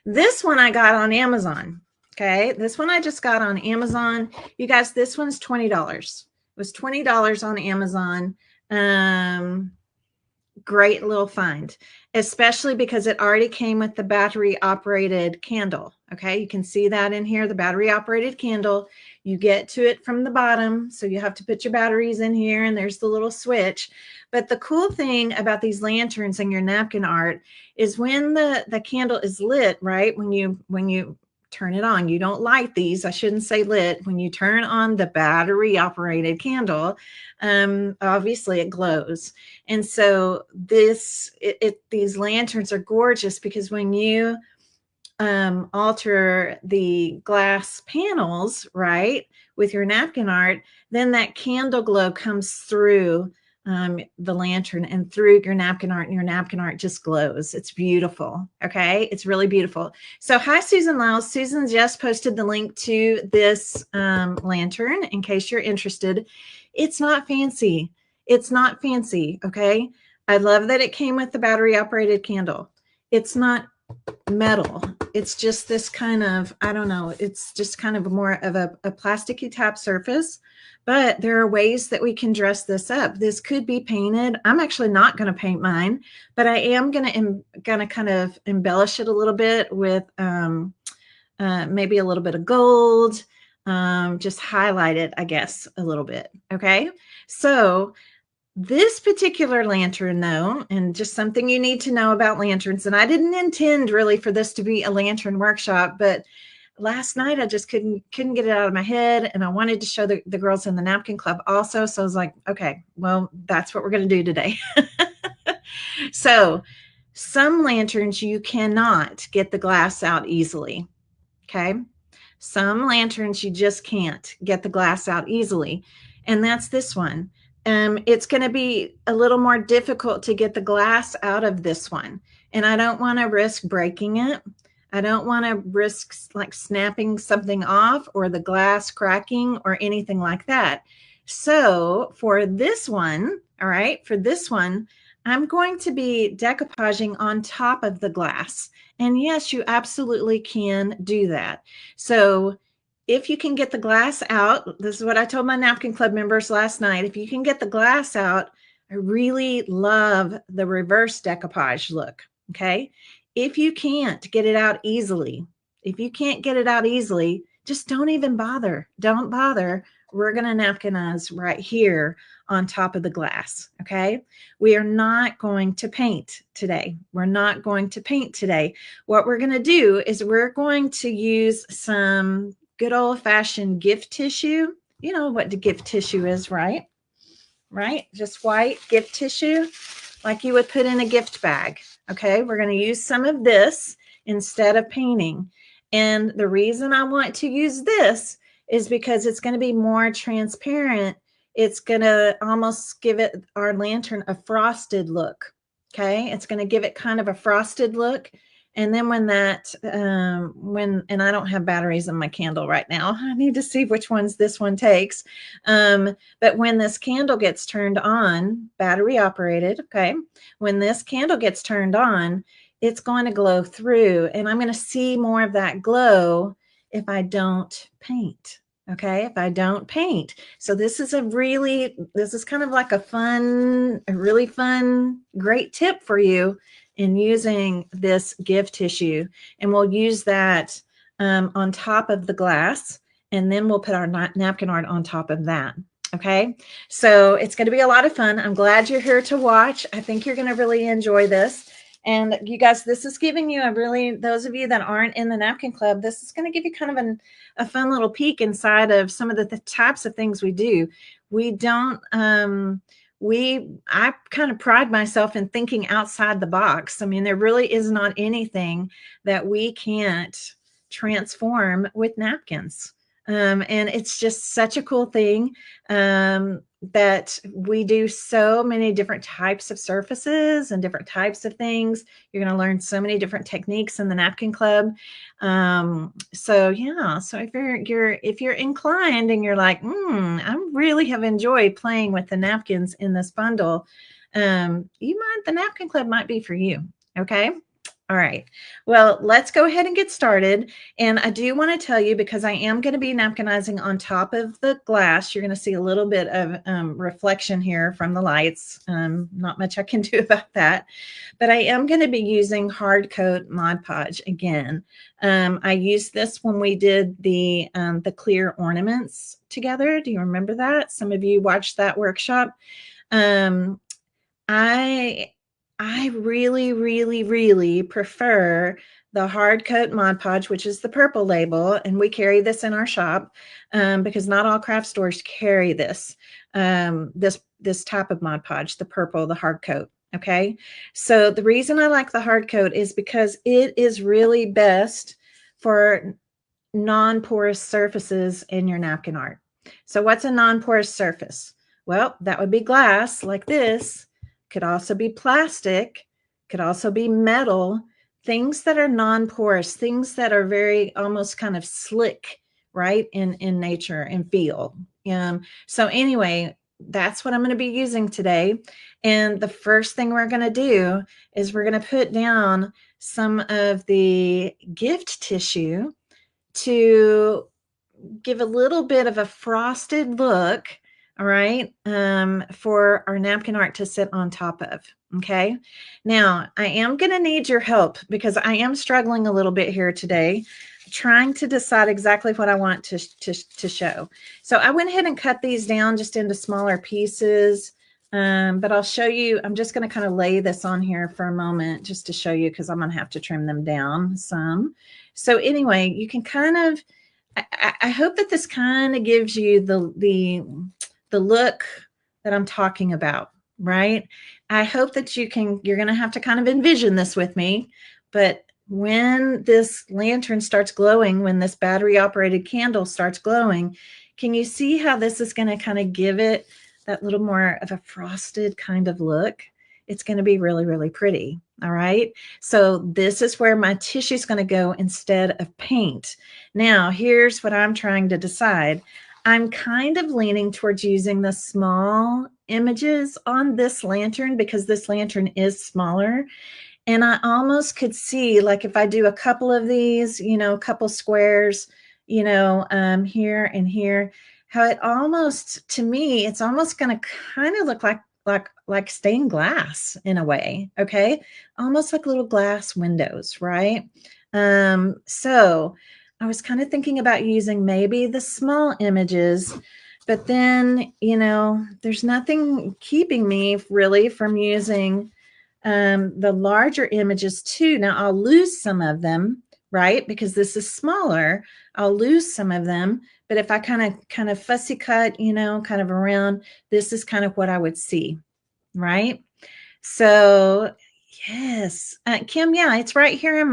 This one I got on Amazon. Okay, this one I just got on Amazon. You guys, this one's $20. It was $20 on Amazon. Great little find, especially because it already came with the battery operated candle. Okay, you can see that in here, the battery operated candle. You get to it from the bottom, so you have to put your batteries in here, and there's the little switch. But the cool thing about these lanterns and your napkin art is when the candle is lit, right? When you turn it on, you don't light these, I shouldn't say lit. When you turn on the battery operated candle, obviously it glows. And so these lanterns are gorgeous because when you alter the glass panels, right, with your napkin art, then that candle glow comes through the lantern and through your napkin art, and your napkin art just glows. It's beautiful. Okay, it's really beautiful. So hi, Susan Lyles. Susan just posted the link to this lantern in case you're interested. It's not fancy. It's not fancy. Okay, I love that it came with the battery operated candle. It's not metal. It's just this kind of, I don't know, it's just kind of more of a plasticky type surface, but there are ways that we can dress this up. This could be painted. I'm actually not going to paint mine, but I am going to kind of embellish it a little bit with maybe a little bit of gold, just highlight it, I guess, a little bit. Okay, so this particular lantern, though, and just something you need to know about lanterns, and I didn't intend really for this to be a lantern workshop, but last night I just couldn't get it out of my head, and I wanted to show the girls in the Napkin Club also. So I was like, okay, well, that's what we're going to do today. So some lanterns you cannot get the glass out easily. Okay. Some lanterns you just can't get the glass out easily. And that's this one. It's going to be a little more difficult to get the glass out of this one. And I don't want to risk breaking it. I don't want to risk like snapping something off or the glass cracking or anything like that. So for this one, all right, for this one, I'm going to be decoupaging on top of the glass. And yes, you absolutely can do that. So if you can get the glass out, this is what I told my Napkin Club members last night. If you can get the glass out, I really love the reverse decoupage look. Okay. If you can't get it out easily, just don't even bother. Don't bother. We're going to napkinize right here on top of the glass. Okay. We are not going to paint today. What we're going to do is we're going to use some good old-fashioned gift tissue. You know what the gift tissue is, right? Just white gift tissue like you would put in a gift bag. Okay, we're going to use some of this instead of painting. And the reason I want to use this is because it's going to be more transparent. It's going to almost give it, our lantern, a frosted look. Okay, it's going to give it kind of a frosted look. And then when that, and I don't have batteries in my candle right now. I need to see which ones this one takes. But when this candle gets turned on, battery operated, okay, when this candle gets turned on, it's going to glow through. And I'm going to see more of that glow if I don't paint. Okay, if I don't paint. So this is kind of like a really fun, great tip for you in using this gift tissue. And we'll use that on top of the glass, and then we'll put our napkin art on top of that. Okay, so it's going to be a lot of fun. I'm glad you're here to watch. I think you're going to really enjoy this. And you guys, this is giving you those of you that aren't in the Napkin Club, this is going to give you kind of a fun little peek inside of some of the types of things we do. We don't, I kind of pride myself in thinking outside the box. I mean, there really is not anything that we can't transform with napkins. And it's just such a cool thing that we do so many different types of surfaces and different types of things. You're going to learn so many different techniques in the Napkin Club. So yeah, so if you're inclined and you're like, I really have enjoyed playing with the napkins in this bundle, the Napkin Club might be for you. Okay. All right. Well, let's go ahead and get started. And I do want to tell you, because I am going to be napkinizing on top of the glass, you're going to see a little bit of reflection here from the lights. Not much I can do about that. But I am going to be using hard coat Mod Podge again. I used this when we did the clear ornaments together. Do you remember that? Some of you watched that workshop. I really, really, really prefer the hard coat Mod Podge, which is the purple label, and we carry this in our shop because not all craft stores carry this this type of Mod Podge, the purple, the hard coat. Okay, so the reason I like the hard coat is because it is really best for non-porous surfaces in your napkin art. So what's a non-porous surface? Well, that would be glass like this, could also be plastic, could also be metal, things that are non-porous, things that are very almost kind of slick, right, in nature and feel. So anyway, that's what I'm going to be using today. And the first thing we're going to do is we're going to put down some of the gift tissue to give a little bit of a frosted look, all right, for our napkin art to sit on top of. Okay, now I am going to need your help because I am struggling a little bit here today, trying to decide exactly what I want to show. So I went ahead and cut these down just into smaller pieces. But I'll show you, I'm just going to kind of lay this on here for a moment just to show you, because I'm going to have to trim them down some. So anyway, you can kind of, I hope that this kind of gives you the look that I'm talking about, right? I hope that you're going to have to kind of envision this with me, but when this lantern starts glowing, when this battery operated candle starts glowing, can you see how this is going to kind of give it that little more of a frosted kind of look? It's going to be really, really pretty. All right. So this is where my tissue is going to go instead of paint. Now, here's what I'm trying to decide. I'm kind of leaning towards using the small images on this lantern because this lantern is smaller. And I almost could see, like, if I do a couple of these, you know, a couple squares, you know, here and here, how it almost, to me, it's almost going to kind of look like stained glass in a way. Okay, almost like little glass windows, right? So I was kind of thinking about using maybe the small images, but then, you know, there's nothing keeping me really from using the larger images too. Now I'll lose some of them, right? Because this is smaller, I'll lose some of them. But if I kind of fussy cut, you know, kind of around, this is kind of what I would see, right? So yes, Kim, yeah, it's right here in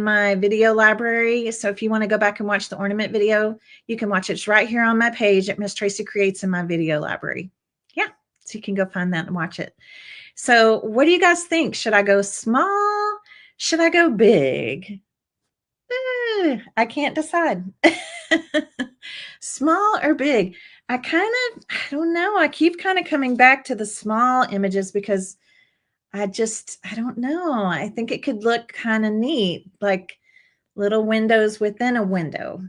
my video library. So if you want to go back and watch the ornament video, you can watch it. It's right here on my page at Miss Tracy Creates in my video library. Yeah, so you can go find that and watch it. So what do you guys think? Should I go small? Should I go big? I can't decide. Small or big? I don't know. I keep kind of coming back to the small images because I don't know. I think it could look kind of neat, like little windows within a window.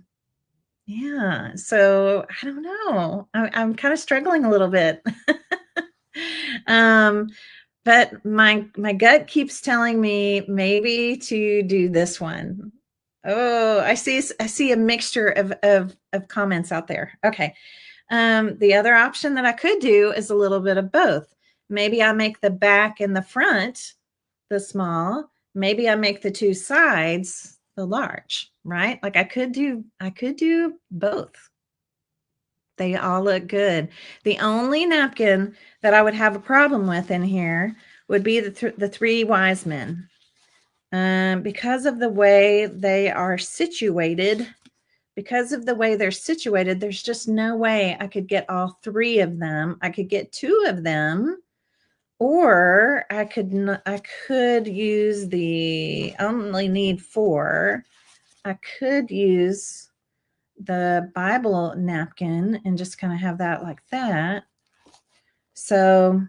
Yeah. So I don't know. I'm kind of struggling a little bit. But my gut keeps telling me maybe to do this one. Oh, I see a mixture of comments out there. Okay. The other option that I could do is a little bit of both. Maybe I make the back and the front the small. Maybe I make the two sides the large, right? Like I could do both. They all look good. The only napkin that I would have a problem with in here would be the three wise men. Because of the way they are situated, there's just no way I could get all three of them. I could get two of them, or I could use I only need four. I could use the Bible napkin and just kind of have that like that. So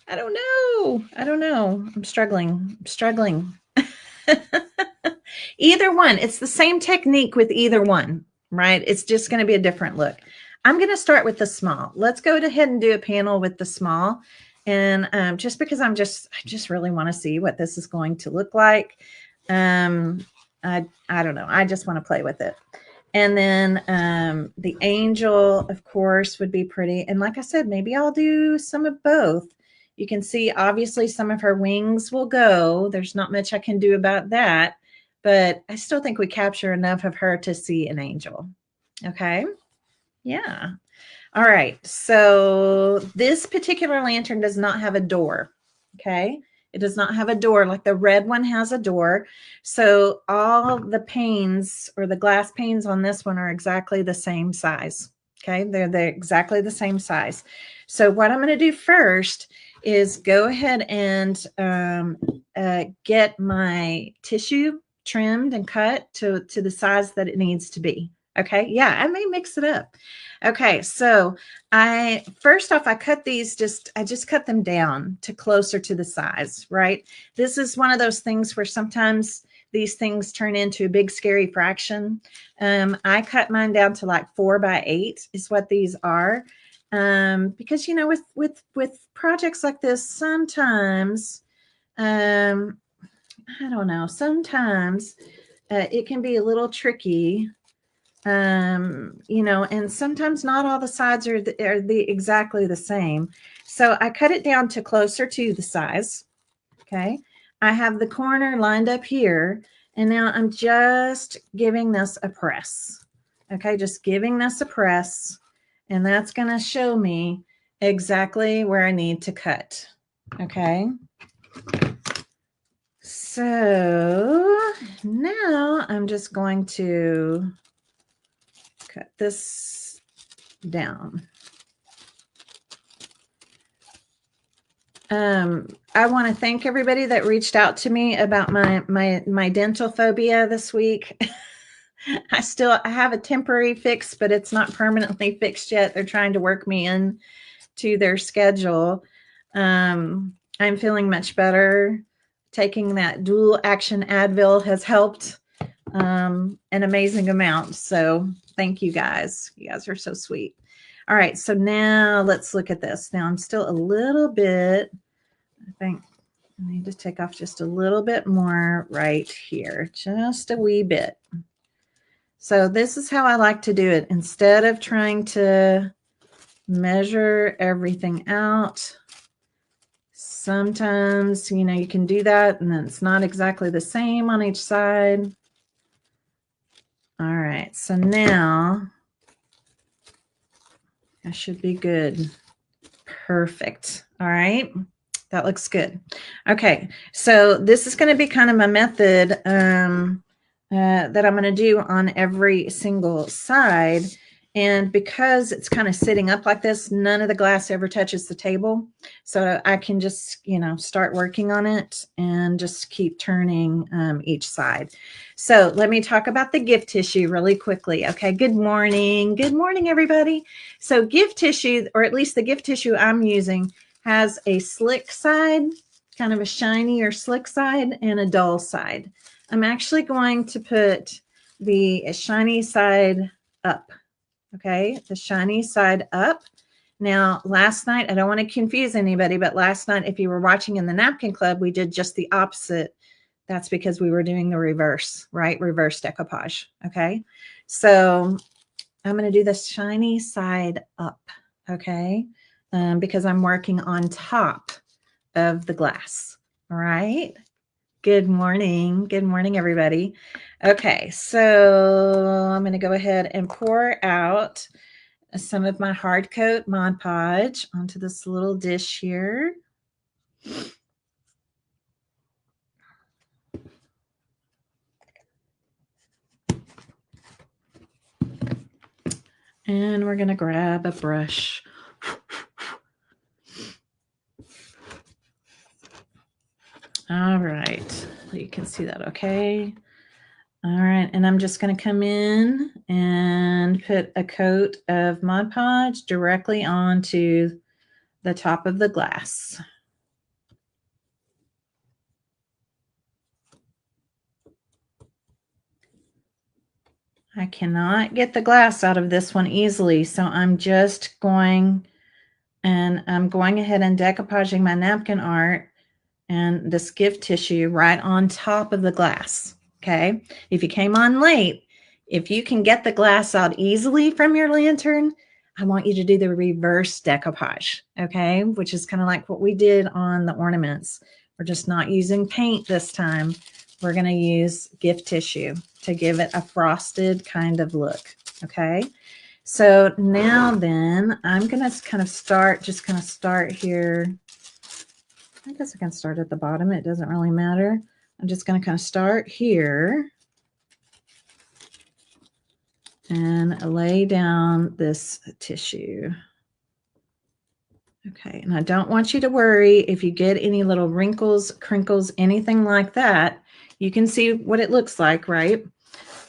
I don't know. I'm struggling. Either one. It's the same technique with either one, right? It's just going to be a different look. I'm going to start with the small. Let's go ahead and do a panel with the small. And just because I just really want to see what this is going to look like. I don't know. I just want to play with it. And then the angel, of course, would be pretty. And like I said, maybe I'll do some of both. You can see, obviously, some of her wings will go. There's not much I can do about that. But I still think we capture enough of her to see an angel. Okay. Yeah. All right. So this particular lantern does not have a door. Okay. It does not have a door like the red one has a door. So all the panes or the glass panes on this one are exactly the same size. Okay. They're exactly the same size. So what I'm going to do first is go ahead and get my tissue trimmed and cut to the size that it needs to be. Okay. Yeah, I may mix it up. Okay. So first off, I cut these I just cut them down to closer to the size, right? This is one of those things where sometimes these things turn into a big scary fraction. I cut mine down to like 4 by 8 is what these are. Because, you know, with projects like this, sometimes, I don't know, sometimes it can be a little tricky, you know, and sometimes not all the sides are exactly the same. So I cut it down to closer to the size. Okay. I have the corner lined up here, and now I'm just giving this a press. Okay. Just giving this a press, and that's going to show me exactly where I need to cut. Okay. So now I'm just going to cut this down. I want to thank everybody that reached out to me about my dental phobia this week. I have a temporary fix, but it's not permanently fixed yet. They're trying to work me in to their schedule. I'm feeling much better. Taking that dual action Advil has helped an amazing amount. So thank you guys. You guys are so sweet. All right. So now let's look at this. Now I'm still a little bit, I think I need to take off just a little bit more right here, just a wee bit. So this is how I like to do it. Instead of trying to measure everything out, sometimes, you know, you can do that and then it's not exactly the same on each side. All right, so now I should be good. Perfect. All right, that looks good. Okay, so this is going to be kind of a method that I'm going to do on every single side. And because it's kind of sitting up like this, none of the glass ever touches the table. So I can just, you know, start working on it and just keep turning each side. So let me talk about the gift tissue really quickly. Okay, good morning. Good morning, everybody. So gift tissue, or at least the gift tissue I'm using, has a slick side, kind of a shiny or slick side, and a dull side. I'm actually going to put the shiny side up. Okay, the shiny side up. Now, last night, I don't want to confuse anybody, but last night, if you were watching in the Napkin Club, we did just the opposite. That's because we were doing the reverse, right? Reverse decoupage. Okay, so I'm going to do the shiny side up. Okay, because I'm working on top of the glass. All right. Good morning. Good morning, everybody. Okay, so I'm going to go ahead and pour out some of my hard coat Mod Podge onto this little dish here. And we're going to grab a brush. All right, you can see that okay. All right, and I'm just going to come in and put a coat of Mod Podge directly onto the top of the glass. I cannot get the glass out of this one easily, so I'm just going and I'm going ahead and decoupaging my napkin art and this gift tissue right on top of the glass. Okay, if you came on late, if you can get the glass out easily from your lantern, I want you to do the reverse decoupage, okay, which is kind of like what we did on the ornaments. We're just not using paint this time. We're going to use gift tissue to give it a frosted kind of look, okay? So now then, I'm going to kind of start here. I guess I can start at the bottom. It doesn't really matter. I'm just going to kind of start here and lay down this tissue. Okay, and I don't want you to worry if you get any little wrinkles, crinkles, anything like that. You can see what it looks like, right?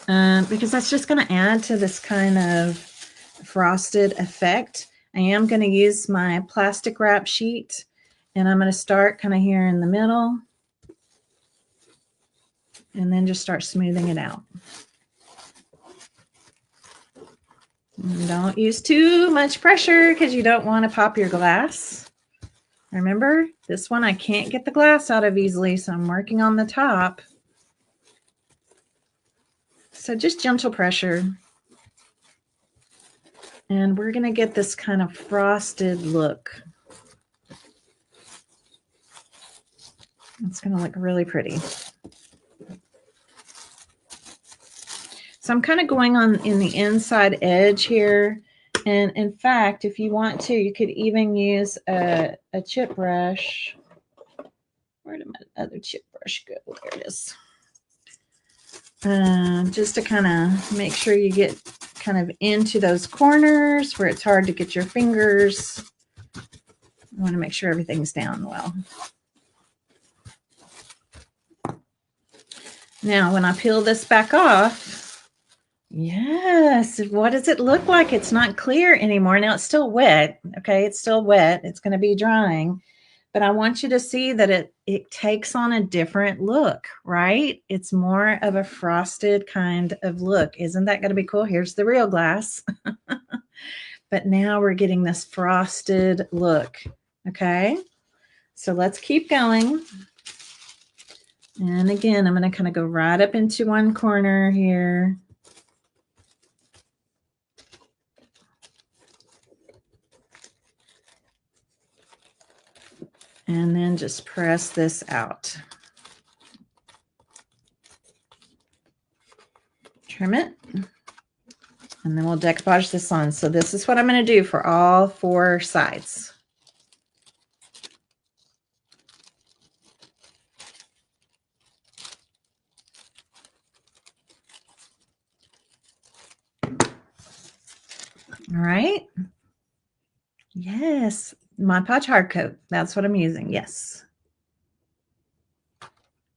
Because that's just going to add to this kind of frosted effect. I am going to use my plastic wrap sheet, and I'm going to start kind of here in the middle and then just start smoothing it out. And don't use too much pressure because you don't want to pop your glass. Remember, this one I can't get the glass out of easily, so I'm working on the top. So just gentle pressure. And we're going to get this kind of frosted look. It's going to look really pretty. So I'm kind of going on in the inside edge here. And in fact, if you want to, you could even use a chip brush. Where did my other chip brush go? There it is. Just to kind of make sure you get kind of into those corners where it's hard to get your fingers. You want to make sure everything's down well. Now, when I peel this back off, yes, what does it look like? It's not clear anymore. Now, it's still wet, okay? It's still wet. It's going to be drying. But I want you to see that it takes on a different look, right? It's more of a frosted kind of look. Isn't that going to be cool? Here's the real glass. But now we're getting this frosted look, okay? So let's keep going. And again, I'm going to kind of go right up into one corner here. And then just press this out. Trim it. And then we'll decoupage this on. So this is what I'm going to do for all 4 sides. All right. Yes, my Podge hard coat. That's what I'm using. Yes.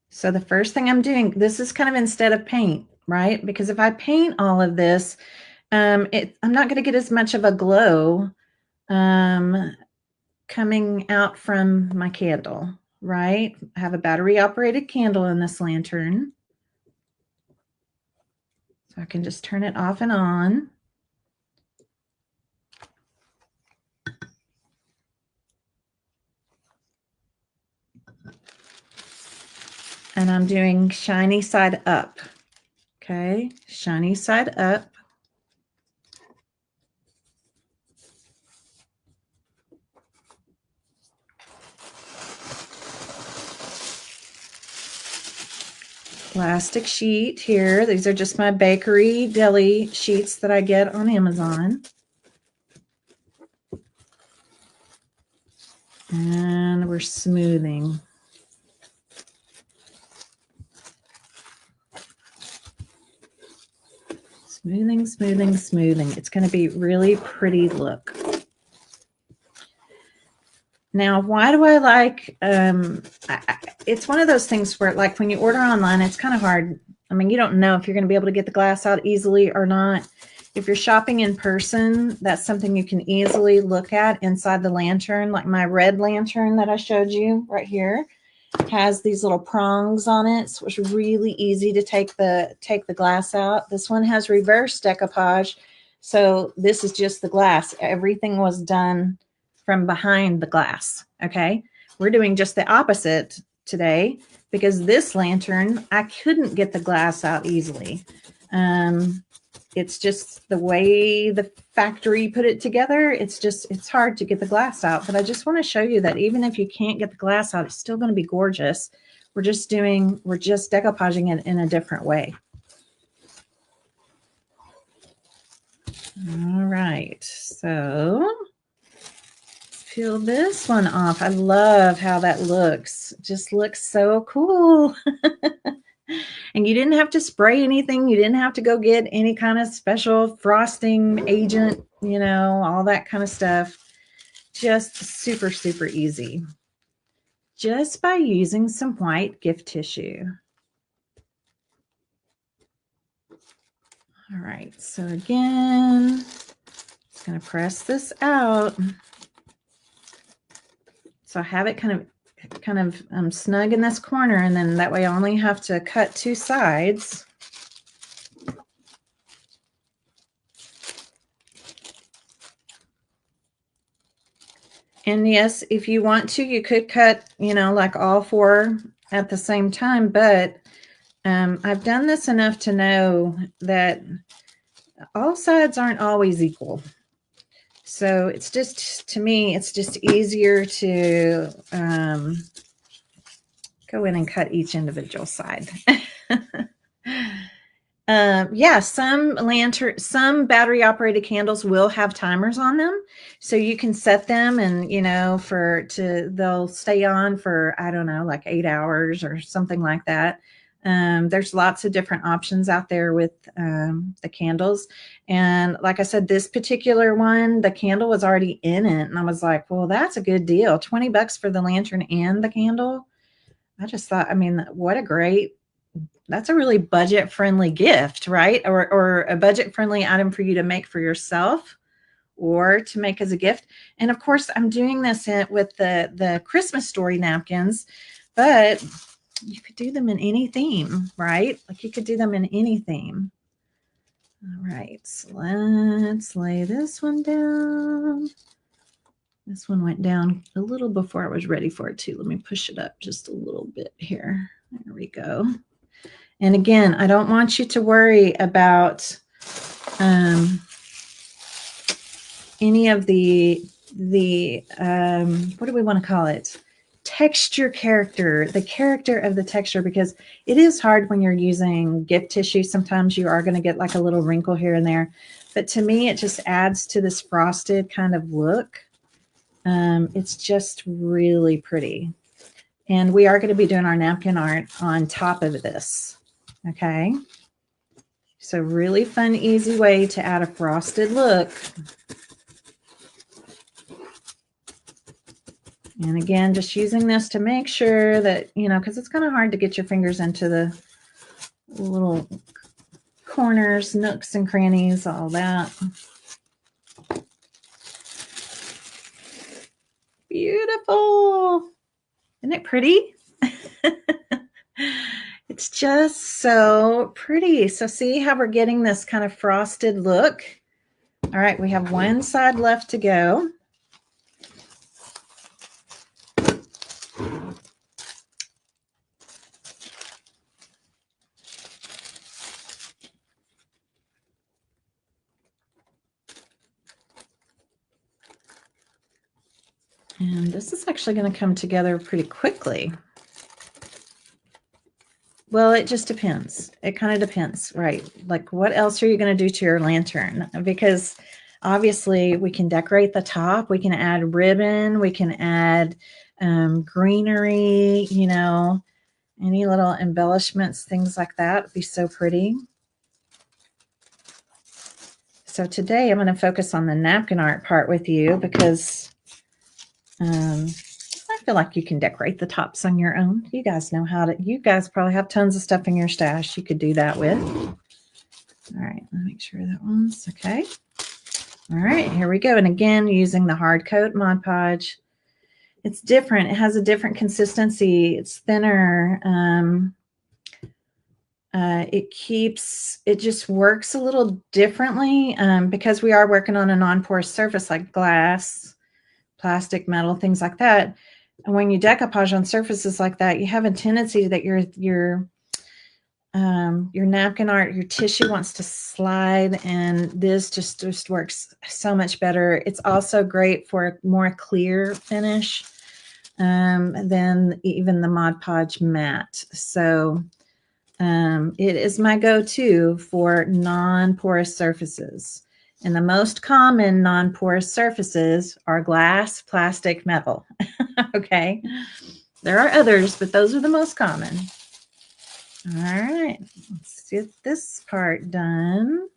So the first thing I'm doing, this is kind of instead of paint, right? Because if I paint all of this, I'm not going to get as much of a glow coming out from my candle, right? I have a battery operated candle in this lantern. So I can just turn it off and on. And I'm doing shiny side up. Okay, shiny side up. Plastic sheet here. These are just my bakery deli sheets that I get on Amazon. And we're smoothing. Smoothing, smoothing, smoothing. It's going to be really pretty look. Now, why do I like, it's one of those things where like when you order online, it's kind of hard. I mean, you don't know if you're going to be able to get the glass out easily or not. If you're shopping in person, that's something you can easily look at inside the lantern, like my red lantern that I showed you right here. has these little prongs on it, so it's really easy to take the glass out. This one has reverse decoupage, so this is just the glass. Everything was done from behind the glass. Okay, we're doing just the opposite today because this lantern I couldn't get the glass out easily. It's just the way the factory put it together. It's hard to get the glass out, but I just want to show you that even if you can't get the glass out, it's still going to be gorgeous. We're just decoupaging it in a different way. All right, so peel this one off. I love how that looks. It just looks so cool. And you didn't have to spray anything. You didn't have to go get any kind of special frosting agent, you know, all that kind of stuff. Just super, super easy. Just by using some white gift tissue. All right, so again, just going to press this out. So I have it kind of snug in this corner, and then that way I only have to cut two sides. And yes, if you want to, you could cut, you know, like all four at the same time, but I've done this enough to know that all sides aren't always equal. So it's just, to me, it's just easier to go in and cut each individual side. Yeah, some battery operated candles will have timers on them, so you can set them, and you know, they'll stay on for, I don't know, like 8 hours or something like that. There's lots of different options out there with the candles. And like I said, this particular one, the candle was already in it. And I was like, well, that's a good deal. 20 bucks for the lantern and the candle. I just thought, I mean, that's a really budget-friendly gift, right? Or a budget-friendly item for you to make for yourself or to make as a gift. And of course, I'm doing this with the Christmas story napkins, but you could do them in any theme, right? Like you could do them in any theme. All right, so let's lay this one down. This one went down a little before I was ready for it too. Let me push it up just a little bit here. There we go. And again, I don't want you to worry about any of the what do we want to call it? Texture character, the character of the texture, because it is hard when you're using gift tissue. Sometimes you are going to get like a little wrinkle here and there. But to me, it just adds to this frosted kind of look. It's just really pretty. And we are going to be doing our napkin art on top of this. Okay. So really fun, easy way to add a frosted look. And again, just using this to make sure that, you know, because it's kind of hard to get your fingers into the little corners, nooks and crannies, all that. Beautiful. Isn't it pretty? It's just so pretty. So see how we're getting this kind of frosted look? All right, we have one side left to go. And this is actually going to come together pretty quickly. Well, it just depends. It kind of depends, right? Like what else are you going to do to your lantern? Because obviously we can decorate the top. We can add ribbon. We can add greenery, you know, any little embellishments, things like that would be so pretty. So today I'm going to focus on the napkin art part with you because I feel like you can decorate the tops on your own. You guys know how to, you guys probably have tons of stuff in your stash you could do that with. All right, let me make sure that one's okay. All right, here we go. And again, using the hard coat Mod Podge. it's different. It has a different consistency. It's thinner. It just works a little differently because we are working on a non-porous surface like glass, plastic, metal, things like that. And when you decoupage on surfaces like that, you have a tendency that your napkin art, your tissue wants to slide, and this just works so much better. It's also great for a more clear finish than even the Mod Podge matte. So it is my go-to for non-porous surfaces. And the most common non-porous surfaces are glass, plastic, metal. Okay. There are others, but those are the most common. All right. Let's get this part done.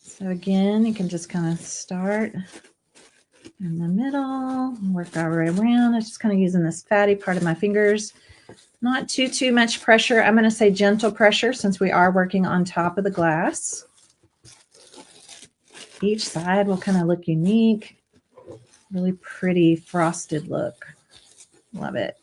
So again, you can just kind of start in the middle, work our way around. I'm just kind of using this fatty part of my fingers. Not too much pressure. I'm going to say gentle pressure since we are working on top of the glass. Each side will kind of look unique. Really pretty frosted look. Love it.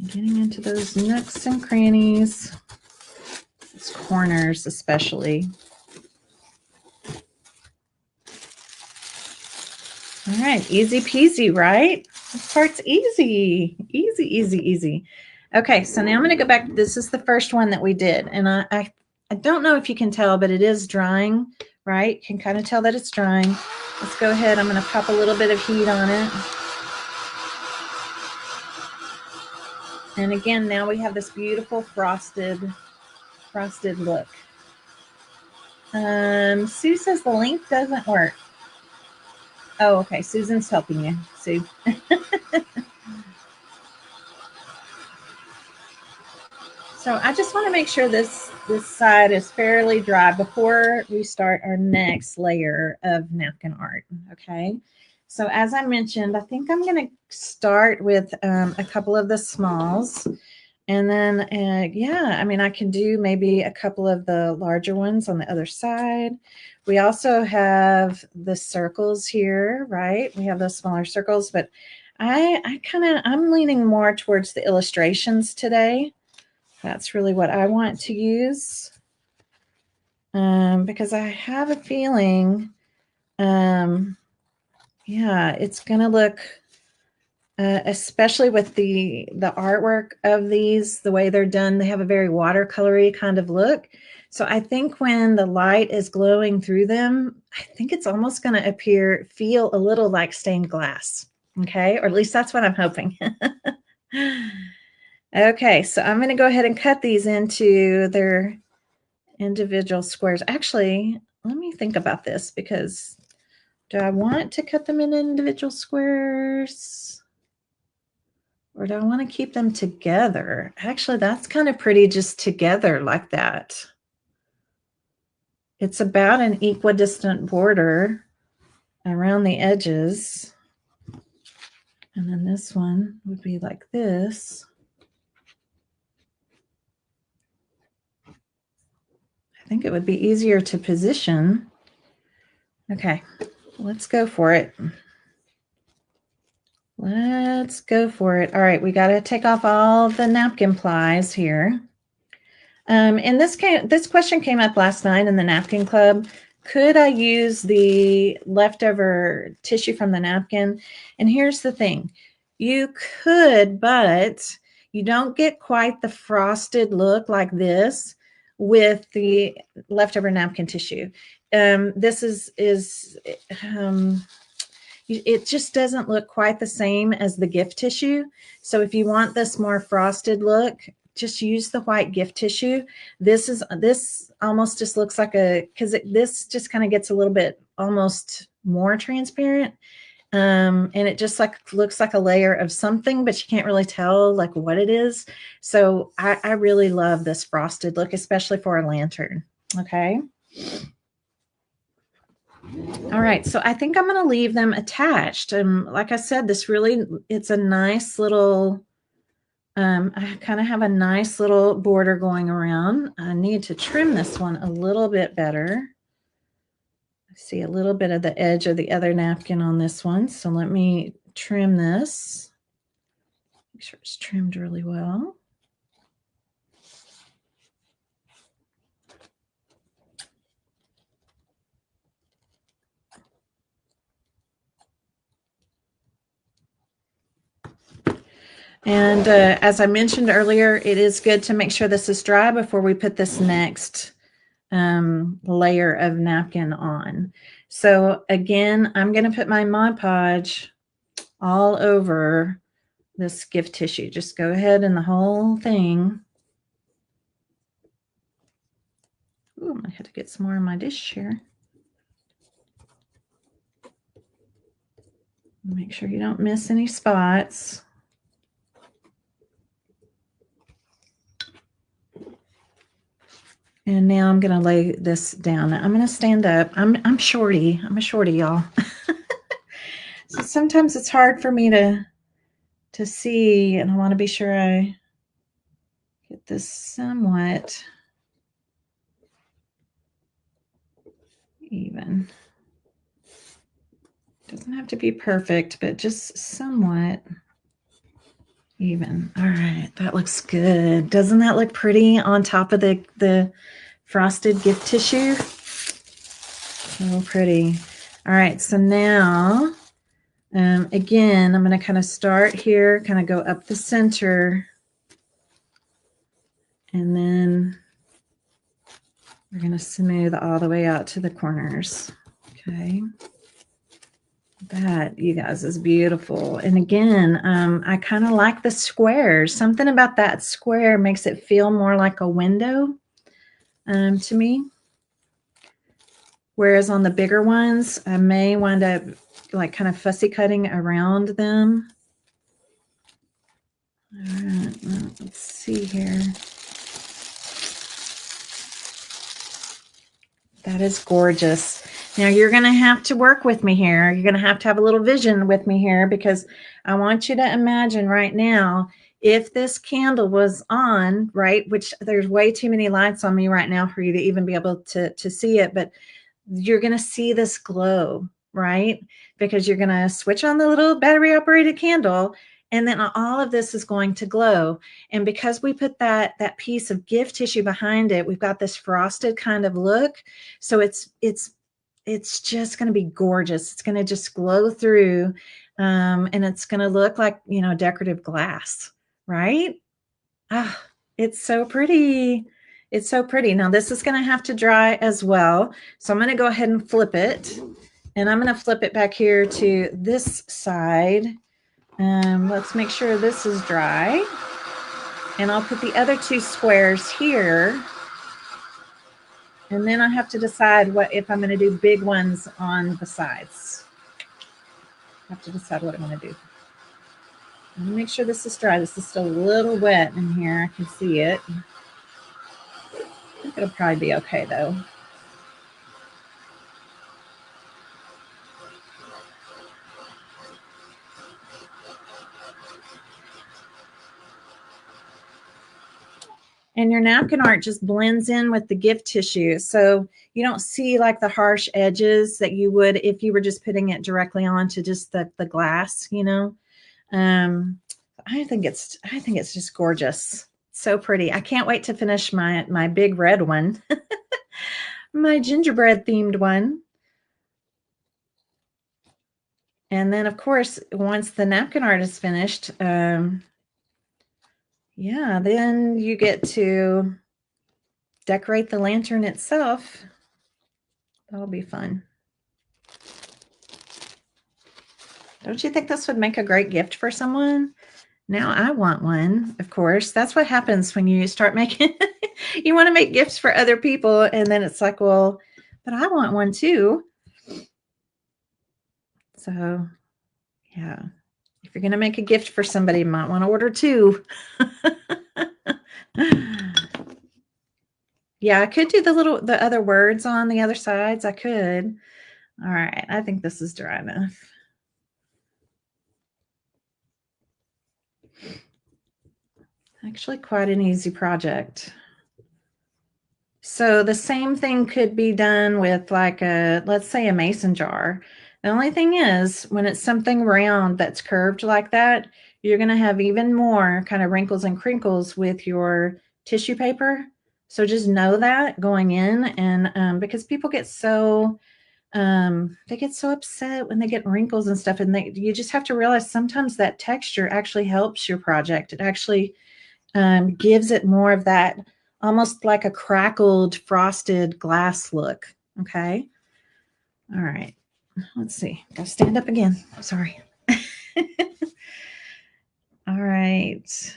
Getting into those nooks and crannies, those corners especially. All right, easy peasy, right? This part's easy, easy. Okay, so now I'm going to go back. This is the first one that we did, and I don't know if you can tell, but it is drying, right? You can kind of tell that it's drying. Let's go ahead. I'm going to pop a little bit of heat on it. And again, now we have this beautiful frosted look. Sue says the link doesn't work. Oh, okay. Susan's helping you, Sue. So I just want to make sure this side is fairly dry before we start our next layer of napkin art. Okay. So as I mentioned, I think I'm going to start with a couple of the smalls. And then, yeah, I mean, I can do maybe a couple of the larger ones on the other side. We also have the circles here, right? We have those smaller circles, but I'm leaning more towards the illustrations today. That's really what I want to use because I have a feeling, yeah, it's going to look, especially with the artwork of these, the way they're done, they have a very watercolory kind of look. So I think when the light is glowing through them, I think it's almost going to feel a little like stained glass. Okay, or at least that's what I'm hoping. Okay, so I'm going to go ahead and cut these into their individual squares. Actually, let me think about this, because do I want to cut them in individual squares? Or do I want to keep them together? Actually, that's kind of pretty just together like that. It's about an equidistant border around the edges. And then this one would be like this. I think it would be easier to position. Okay, let's go for it. Let's go for it. All right, we got to take off all the napkin plies here. And this question came up last night in the napkin club. Could I use the leftover tissue from the napkin? And here's the thing. You could, but you don't get quite the frosted look like this with the leftover napkin tissue. This it just doesn't look quite the same as the gift tissue. So if you want this more frosted look, just use the white gift tissue. This almost just looks like this just kind of gets a little bit almost more transparent. And it just looks like a layer of something, but you can't really tell like what it is. So I really love this frosted look, especially for a lantern. Okay. All right, so I think I'm going to leave them attached. And like I said, this really, it's a nice little, I kind of have a nice little border going around. I need to trim this one a little bit better. I see a little bit of the edge of the other napkin on this one. So let me trim this. Make sure it's trimmed really well. And as I mentioned earlier, it is good to make sure this is dry before we put this next layer of napkin on. So again, I'm going to put my Mod Podge all over this gift tissue. Just go ahead and the whole thing. Ooh, I might have to get some more in my dish here. Make sure you don't miss any spots. And now I'm going to lay this down. I'm going to stand up. I'm shorty. I'm a shorty, y'all. So sometimes it's hard for me to see, and I want to be sure I get this somewhat even. Doesn't have to be perfect, but just somewhat even. All right, that looks good. Doesn't that look pretty on top of the frosted gift tissue? So pretty. All right, so now, again, I'm going to kind of start here, kind of go up the center, and then we're going to smooth all the way out to the corners. Okay. That, you guys, is beautiful. And again, I kind of like the squares. Something about that square makes it feel more like a window to me. Whereas on the bigger ones, I may wind up like kind of fussy cutting around them. All right, well, let's see here. That is gorgeous. Now you're going to have to work with me here. You're going to have a little vision with me here, because I want you to imagine right now, if this candle was on, right, which there's way too many lights on me right now for you to even be able to see it, but you're going to see this glow, right? Because you're going to switch on the little battery operated candle, and then all of this is going to glow. And because we put that piece of gift tissue behind it, we've got this frosted kind of look. So it's just going to be gorgeous. It's going to just glow through, and it's going to look like, you know, decorative glass, right? Ah, it's so pretty. It's so pretty. Now this is going to have to dry as well. So I'm going to go ahead and flip it, and I'm going to flip it back here to this side. Let's make sure this is dry. And I'll put the other two squares here. And then I have to decide if I'm going to do big ones on the sides. I have to decide what I'm going to do. I'm going to make sure this is dry. This is still a little wet in here. I can see it. I think it'll probably be okay though. And your napkin art just blends in with the gift tissue. So you don't see like the harsh edges that you would if you were just putting it directly onto just the glass, you know. I think it's just gorgeous. So pretty. I can't wait to finish my big red one. My gingerbread themed one. And then of course, once the napkin art is finished, yeah, then you get to decorate the lantern itself. That'll be fun. Don't you think this would make a great gift for someone? Now I want one, of course. That's what happens when you start making, you want to make gifts for other people, and then it's like, well, but I want one too. So yeah, if you're going to make a gift for somebody, you might want to order two. Yeah, I could do the other words on the other sides. I could. All right, I think this is dry enough. Actually, quite an easy project. So the same thing could be done with like let's say a mason jar. The only thing is when it's something round that's curved like that, you're going to have even more kind of wrinkles and crinkles with your tissue paper. So just know that going in, and because people get so they get so upset when they get wrinkles and stuff, and you just have to realize sometimes that texture actually helps your project. It actually gives it more of that almost like a crackled frosted glass look. Okay. All right. Let's see. Gotta stand up again. Sorry. All right.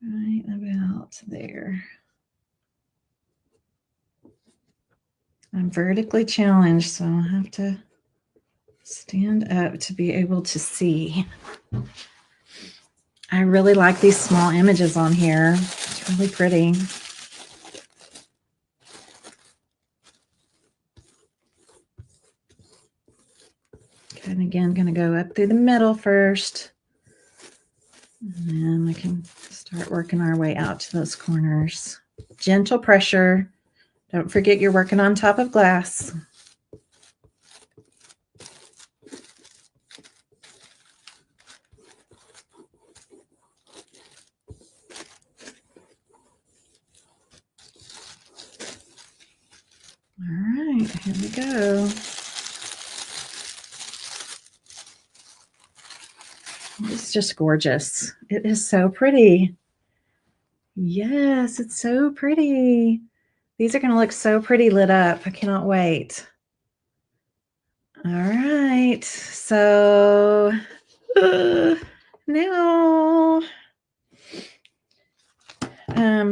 Right about there. I'm vertically challenged, so I'll have to stand up to be able to see. I really like these small images on here. It's really pretty. Okay, and again, going to go up through the middle first. And then we can start working our way out to those corners. Gentle pressure. Don't forget you're working on top of glass. All right, here we go. It's just gorgeous. It is so pretty. Yes, it's so pretty. These are going to look so pretty lit up. I cannot wait. All right, so now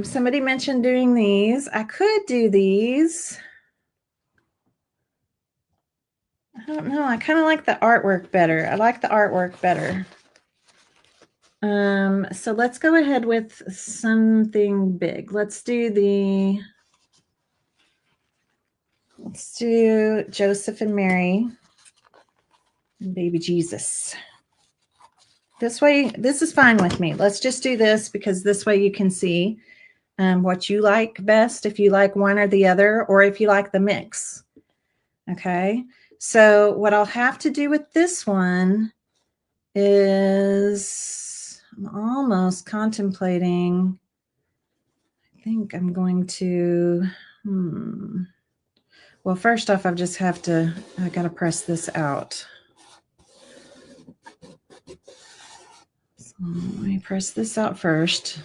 somebody mentioned doing these. I could do these. I don't know. I kind of like the artwork better. I like the artwork better. So let's go ahead with something big. Let's do Joseph and Mary and baby Jesus. This way, this is fine with me. Let's just do this because this way you can see what you like best, if you like one or the other, or if you like the mix. Okay. So what I'll have to do with this one is I'm almost contemplating. I think I'm going to, well, first off, I got to press this out. So let me press this out first.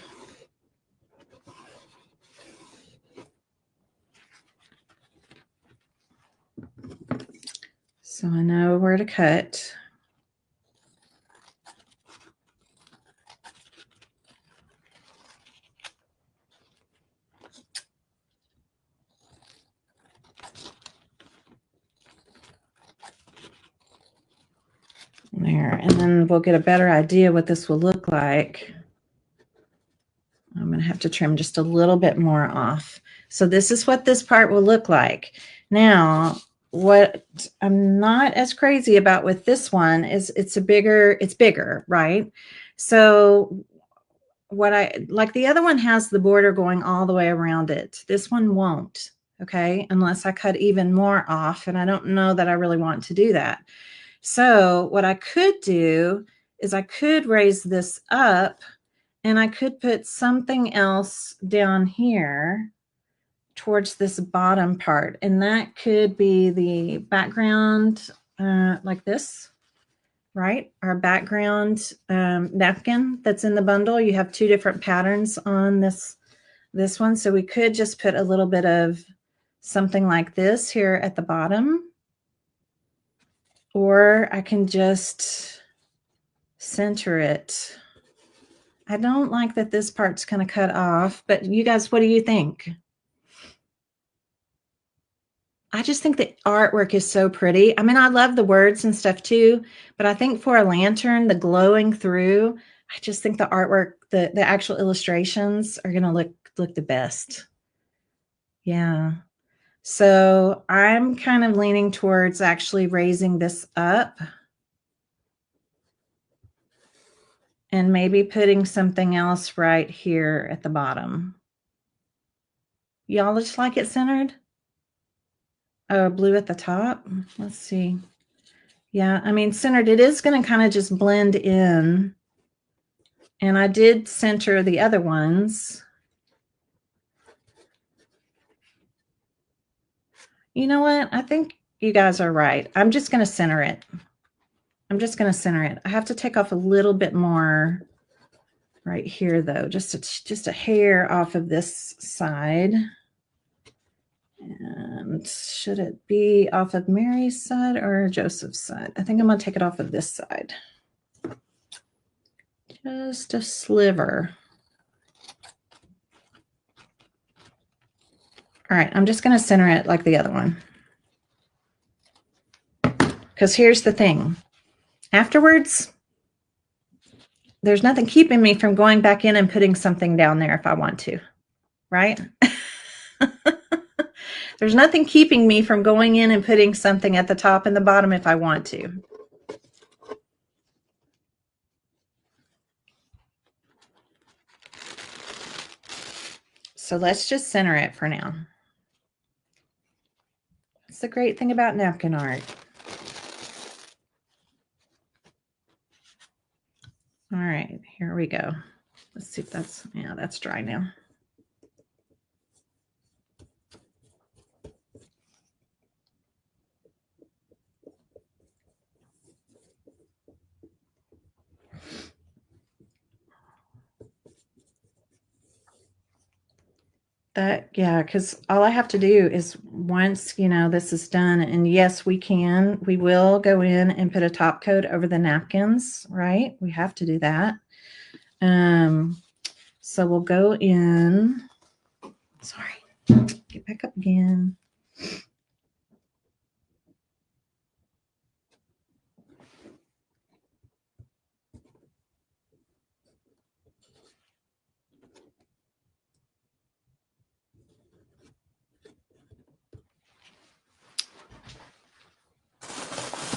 So I know where to cut. There, and then we'll get a better idea what this will look like. I'm going to have to trim just a little bit more off. So this is what this part will look like. Now, what I'm not as crazy about with this one is it's bigger, right? So what I like, the other one has the border going all the way around it. This one won't, okay, unless I cut even more off, and I don't know that I really want to do that. So what I could do is I could raise this up and I could put something else down here towards this bottom part, and that could be the background like this, right? Our background napkin that's in the bundle. You have two different patterns on this one. So we could just put a little bit of something like this here at the bottom. Or I can just center it. I don't like that this part's kind of cut off, but you guys, what do you think? I just think the artwork is so pretty. I mean, I love the words and stuff too, but I think for a lantern, the glowing through, I just think the artwork, the actual illustrations are going to look the best. Yeah. So I'm kind of leaning towards actually raising this up and maybe putting something else right here at the bottom. Y'all just like it centered? Oh, blue at the top. Let's see. Yeah, I mean, centered, it is going to kind of just blend in. And I did center the other ones. You know what? I think you guys are right. I'm just going to center it. I'm just going to center it. I have to take off a little bit more right here, though, just a hair off of this side. And should it be off of Mary's side or Joseph's side? I think I'm going to take it off of this side. Just a sliver. All right, I'm just going to center it like the other one. Because here's the thing. Afterwards, there's nothing keeping me from going back in and putting something down there if I want to, right? There's nothing keeping me from going in and putting something at the top and the bottom if I want to. So let's just center it for now. That's the great thing about napkin art. All right, here we go. Let's see if that's, yeah, that's dry now. That, yeah, because all I have to do is once, you know, this is done, and yes, we will go in and put a top coat over the napkins, right? We have to do that. So we'll go in, sorry, get back up again.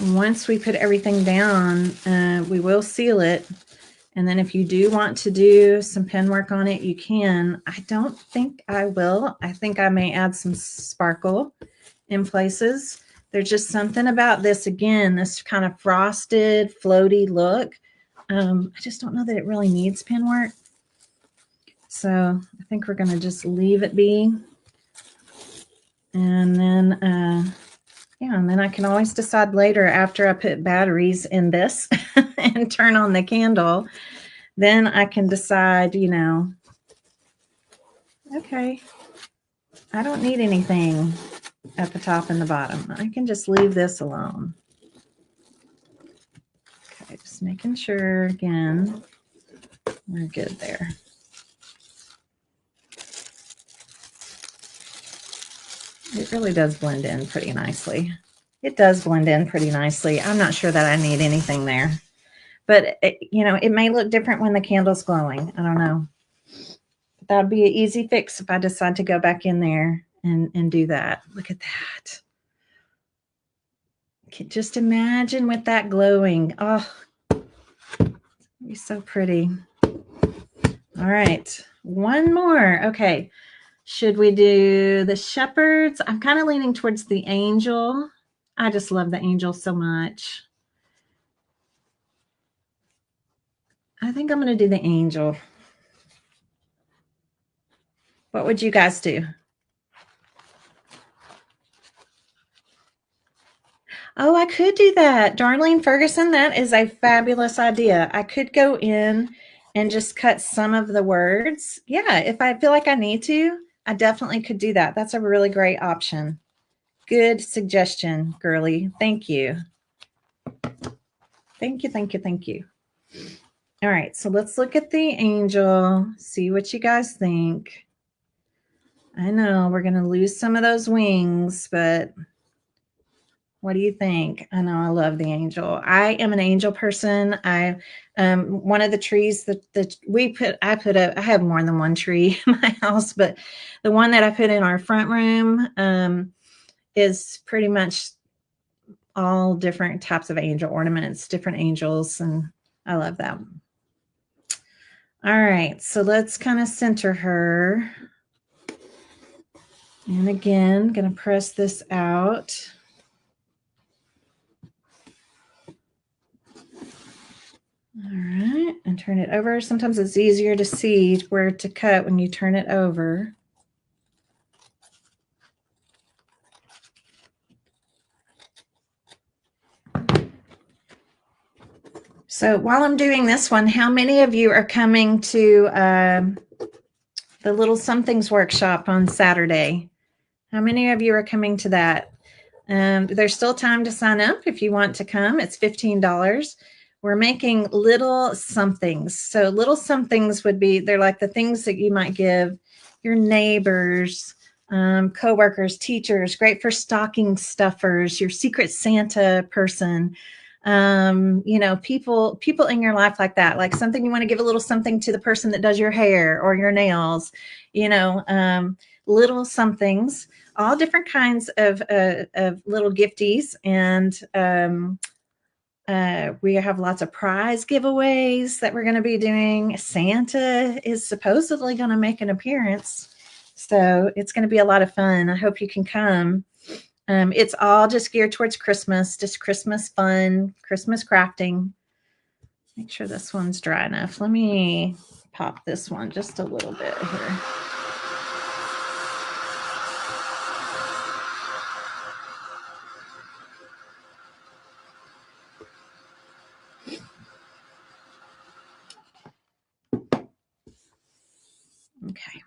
Once we put everything down, we will seal it. And then if you do want to do some pen work on it, you can. I don't think I will. I think I may add some sparkle in places. There's just something about this, again, this kind of frosted, floaty look. I just don't know that it really needs pen work. So I think we're going to just leave it be. And then, yeah, and then I can always decide later after I put batteries in this and turn on the candle, then I can decide, you know, okay, I don't need anything at the top and the bottom. I can just leave this alone. Okay, just making sure, again, we're good there. It really does blend in pretty nicely. It does blend in pretty nicely. I'm not sure that I need anything there. But, you know, it may look different when the candle's glowing. I don't know. But that would be an easy fix if I decide to go back in there and do that. Look at that. Just imagine with that glowing. Oh, it'd be so pretty. All right. One more. Okay. Should we do the shepherds? I'm kind of leaning towards the angel. I just love the angel so much. I think I'm going to do the angel. What would you guys do? Oh, I could do that. Darlene Ferguson, that is a fabulous idea. I could go in and just cut some of the words. Yeah, if I feel like I need to, I definitely could do that. That's a really great option. Good suggestion, girly. Thank you. Thank you, thank you, thank you. All right, so let's look at the angel, see what you guys think. I know we're going to lose some of those wings, but what do you think? I know I love the angel. I am an angel person. I one of the trees that we put, I have more than one tree in my house, but the one that I put in our front room, is pretty much all different types of angel ornaments, different angels, and I love that. All right, so let's kind of center her. And again, going to press this out. All right, and turn it over. Sometimes it's easier to see where to cut when you turn it over. So while I'm doing this one, how many of you are coming to the Little Somethings workshop on Saturday? How many of you are coming to that? There's still time to sign up if you want to come. It's $15. We're making little somethings. So little somethings would be, they're like the things that you might give your neighbors, coworkers, teachers, great for stocking stuffers, your secret Santa person, you know, people in your life like that, like something you want to give a little something to the person that does your hair or your nails, you know, little somethings, all different kinds of little gifties. And we have lots of prize giveaways that we're going to be doing. Santa is supposedly going to make an appearance, so it's going to be a lot of fun. I hope you can come. It's all just geared towards Christmas, just Christmas fun, Christmas crafting. Make sure this one's dry enough. Let me pop this one just a little bit here. Okay.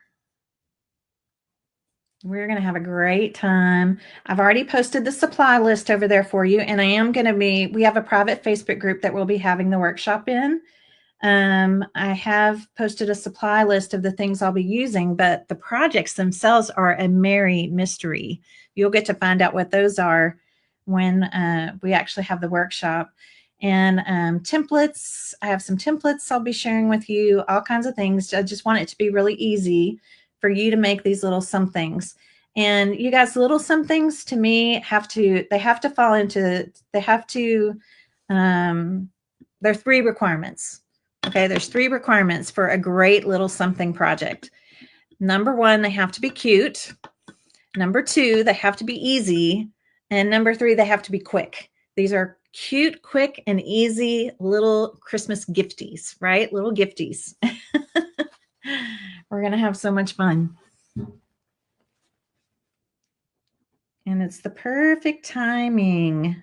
We're going to have a great time. I've already posted the supply list over there for you, and I am going to be, we have a private Facebook group that we'll be having the workshop in. I have posted a supply list of the things I'll be using, but the projects themselves are a merry mystery. You'll get to find out what those are when we actually have the workshop. And templates, I have some templates I'll be sharing with you, all kinds of things. I just want it to be really easy for you to make these little somethings. And you guys, little somethings to me they have to fall into, there are 3 requirements. Okay, there's 3 requirements for a great little something project. Number 1, they have to be cute. Number 2, they have to be easy. And number 3, they have to be quick. These are cute, quick, and easy little Christmas gifties, right? Little gifties. We're going to have so much fun. And it's the perfect timing.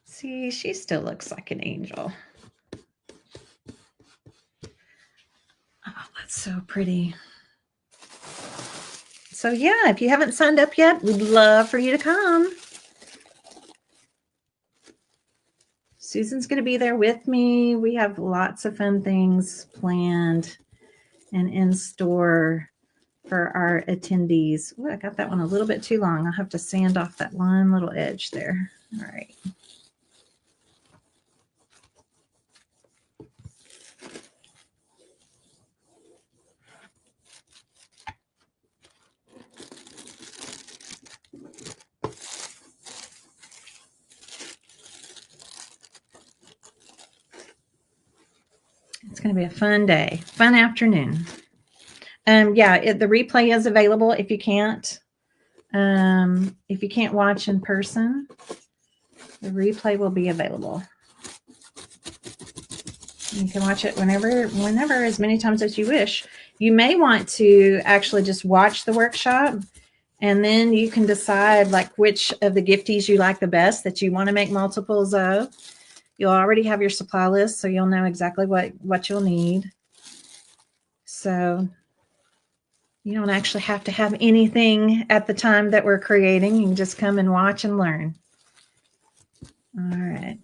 See, she still looks like an angel. Oh, that's so pretty. So yeah, if you haven't signed up yet, we'd love for you to come. Susan's going to be there with me. We have lots of fun things planned and in store for our attendees. Ooh, I got that one a little bit too long. I'll have to sand off that one little edge there. All right. It's going to be a fun day, fun afternoon. Yeah, the replay is available if you can't watch in person. The replay will be available. You can watch it whenever, as many times as you wish. You may want to actually just watch the workshop, and then you can decide like which of the gifties you like the best that you want to make multiples of. You'll already have your supply list, so you'll know exactly what you'll need. So you don't actually have to have anything at the time that we're creating. You can just come and watch and learn. All right.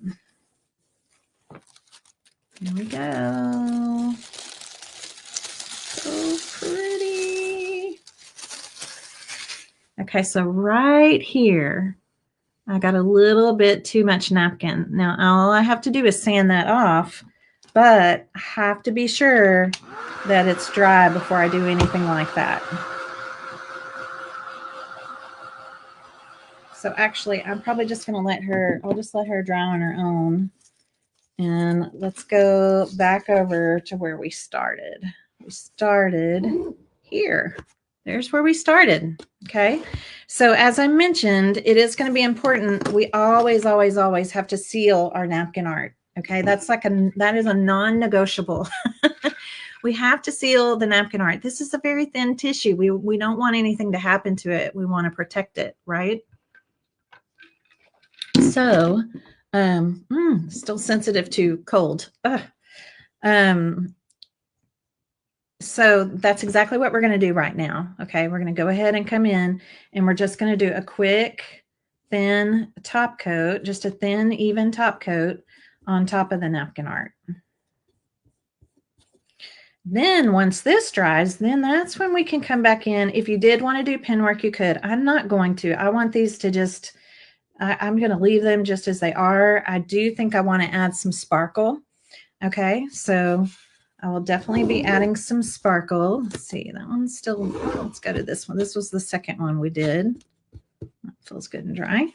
Here we go. So pretty. Okay, so right here, I got a little bit too much napkin. Now, all I have to do is sand that off, but I have to be sure that it's dry before I do anything like that. So actually, I'm probably just going to let her, I'll just let her dry on her own. And let's go back over to where we started. We started here. There's where we started. Okay. So as I mentioned, it is going to be important. We always, always, always have to seal our napkin art. Okay. That's like that is a non-negotiable. We have to seal the napkin art. This is a very thin tissue. We don't want anything to happen to it. We want to protect it, right? So, still sensitive to cold. So that's exactly what we're going to do right now. Okay, we're going to go ahead and come in, and we're just going to do a quick, thin top coat, just a thin, even top coat on top of the napkin art. Then once this dries, then that's when we can come back in. If you did want to do pen work, you could. I'm not going to. I want these to just, I'm going to leave them just as they are. I do think I want to add some sparkle. Okay, so I will definitely be adding some sparkle. Let's see, that one's still, let's go to this one. This was the second one we did. That feels good and dry.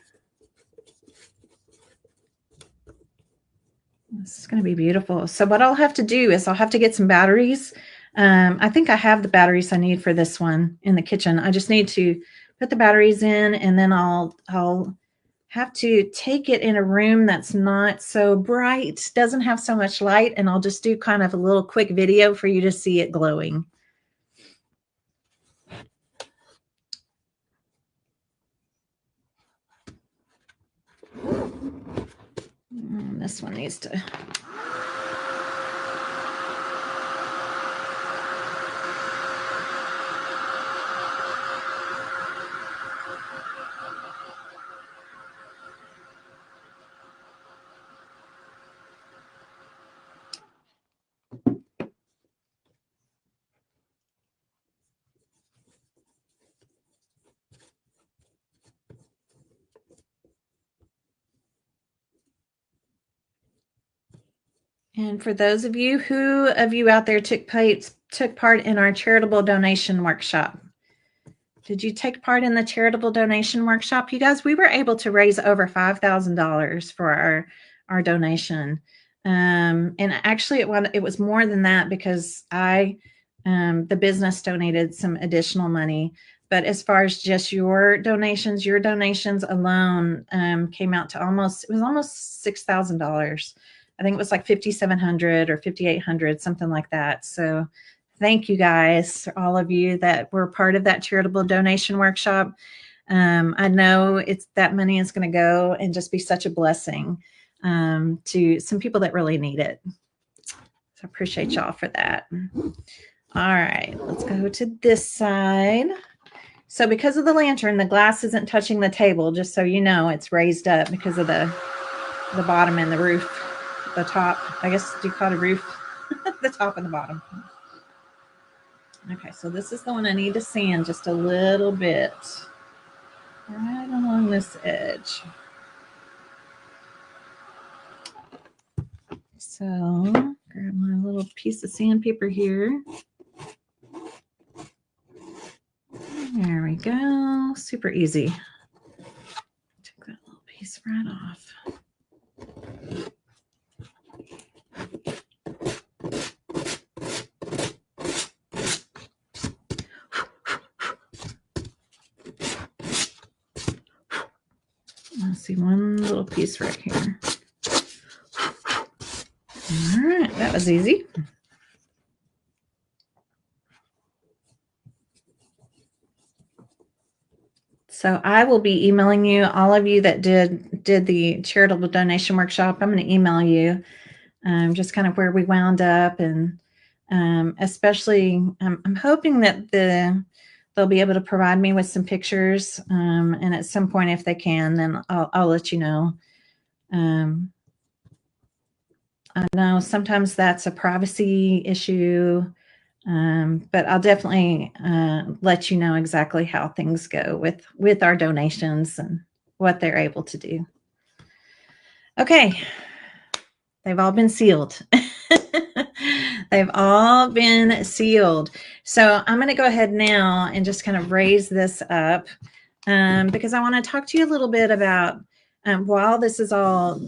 This is going to be beautiful. So what I'll have to do is I'll have to get some batteries. I think I have the batteries I need for this one in the kitchen. I just need to put the batteries in, and then I'll have to take it in a room that's not so bright, doesn't have so much light, and I'll just do kind of a little quick video for you to see it glowing. This one needs to. And for those of you, who of you out there took part in our charitable donation workshop? Did you take part in the charitable donation workshop? You guys, we were able to raise over $5,000 for our donation. And actually it was more than that, because the business donated some additional money. But as far as just your donations alone came out to almost $6,000. I think it was like $5,700 or $5,800, something like that. So thank you guys, all of you that were part of that charitable donation workshop. I know that money is going to go and just be such a blessing to some people that really need it. So I appreciate y'all for that. All right, let's go to this side. So because of the lantern, the glass isn't touching the table, just so you know. It's raised up because of the bottom and the roof, the top. I guess, do you call it a roof? The top and the bottom. Okay, so this is the one I need to sand just a little bit, right along this edge. So grab my little piece of sandpaper here. There we go. Super easy. Take that little piece right off. I see one little piece right here. All right, that was easy. So I will be emailing you, all of you that did the charitable donation workshop. I'm going to email you just kind of where we wound up, and especially I'm hoping that they'll be able to provide me with some pictures, and at some point, if they can, then I'll let you know. I know sometimes that's a privacy issue, but I'll definitely let you know exactly how things go with our donations and what they're able to do. Okay, they've all been sealed. They've all been sealed. So I'm going to go ahead now and just kind of raise this up. because I want to talk to you a little bit about, while this is all